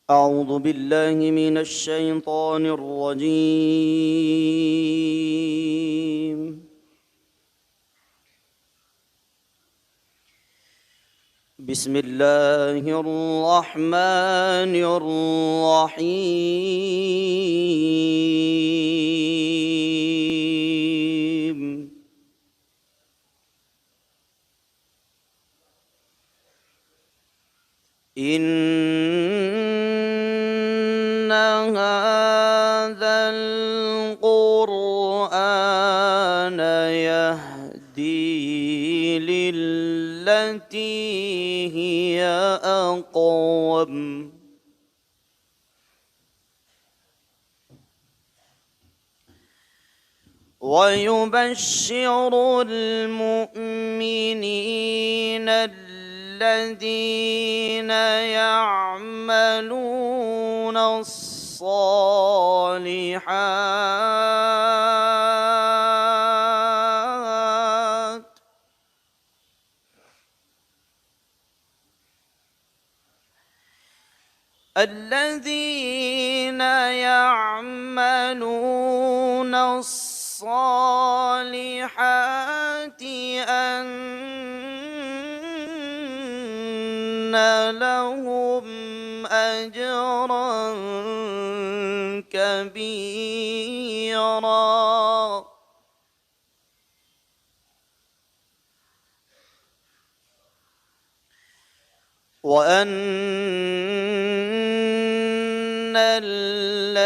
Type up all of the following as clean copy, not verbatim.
أعوذ بالله من الشيطان الرجيم. بسم الله الرحمن الرحيم. إن هذا القرآن يهدي للتي هي أقوم ويبشر المؤمنين الذين يعملون الصالحات أن لهم أجرا كبيرا وأن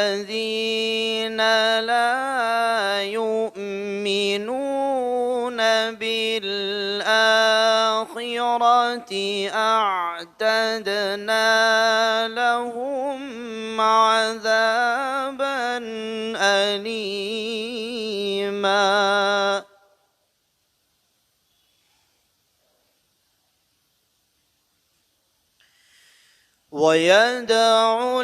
الذين لا يؤمنون بالآخرة أعتدنا لهم عذابا أليما ويدع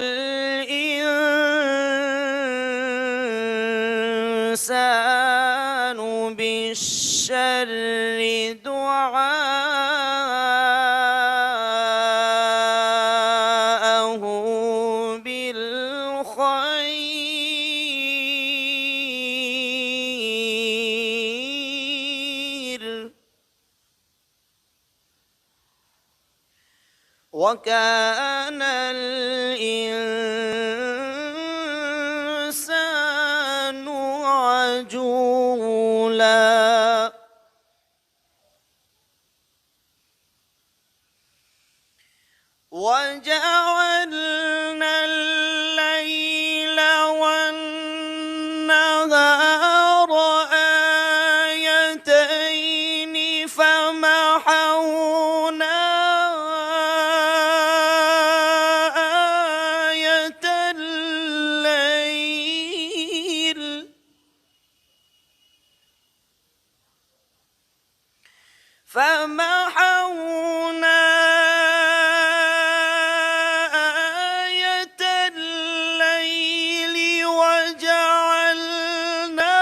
الإنسان بالشر دعاءه بالخير وكان الإنسان عجولا وجعلنا الليل والنهار آيتين فمحونا آية الليل وجعلنا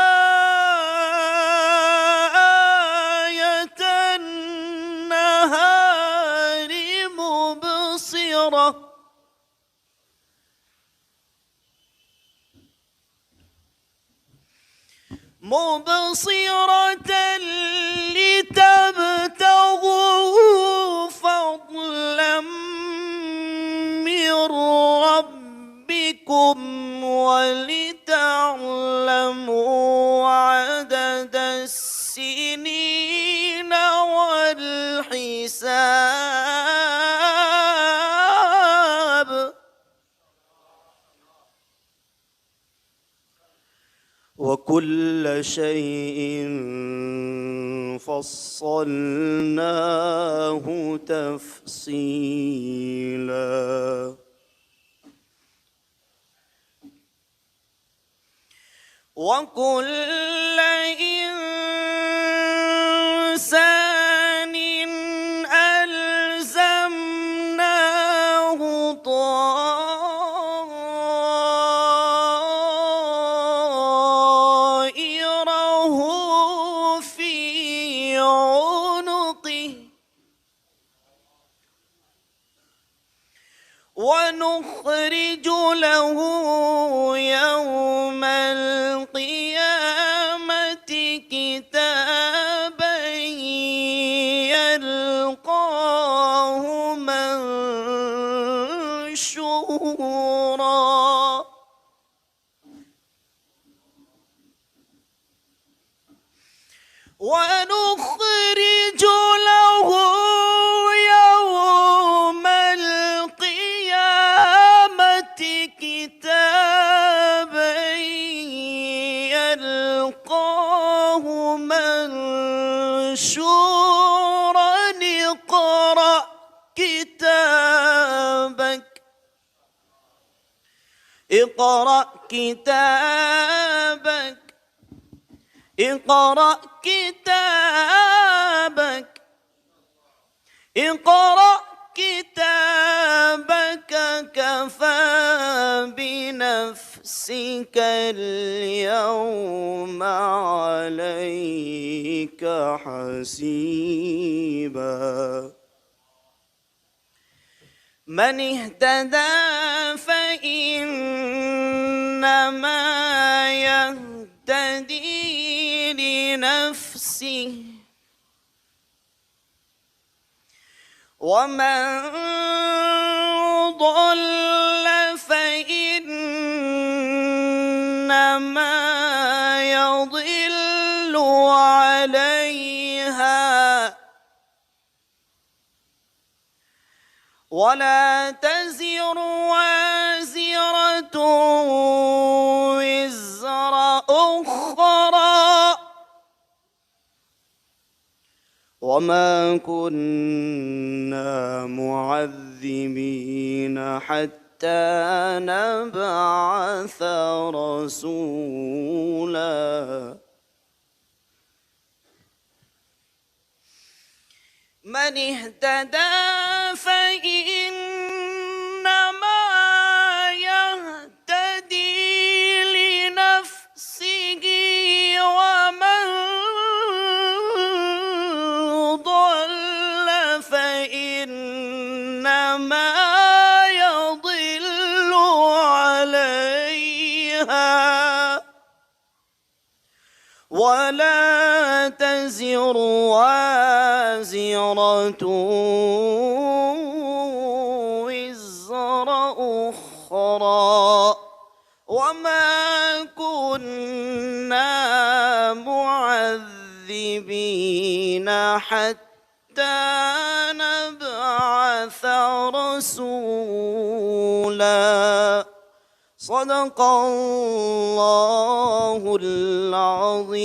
آية النهار مبصرة لتبتغوا فضلا من ربكم ولتعلموا عدد السنين والحساب وكل شيء فصلناه تفصيلا وكل إنسان ألزمناه طائره في عنقه ونخرج له يوم القيامة كتابا يلقاه منشورا ونخرج له يوم القيامة كتابا يلقاه منشورا اقرأ كتابك اقرأ كتابك اقرأ كتابك اقرأ كتابك كفى بنفسك اليوم عليك حسيبا من اهتدى فإنما يهتدي لنفسه ومن ضل فإنما يضل عليها ولا تزر وازرة وزر أخرى وما كنا معذبين حتى نبعث رسولا من اهتدى فإنما يهتدي لنفسه ومن ضل فإنما يضل عليها ولا تزر وازرة وزر أخرى وما كنا معذبين حتى نبعث رسولا صدق الله العظيم.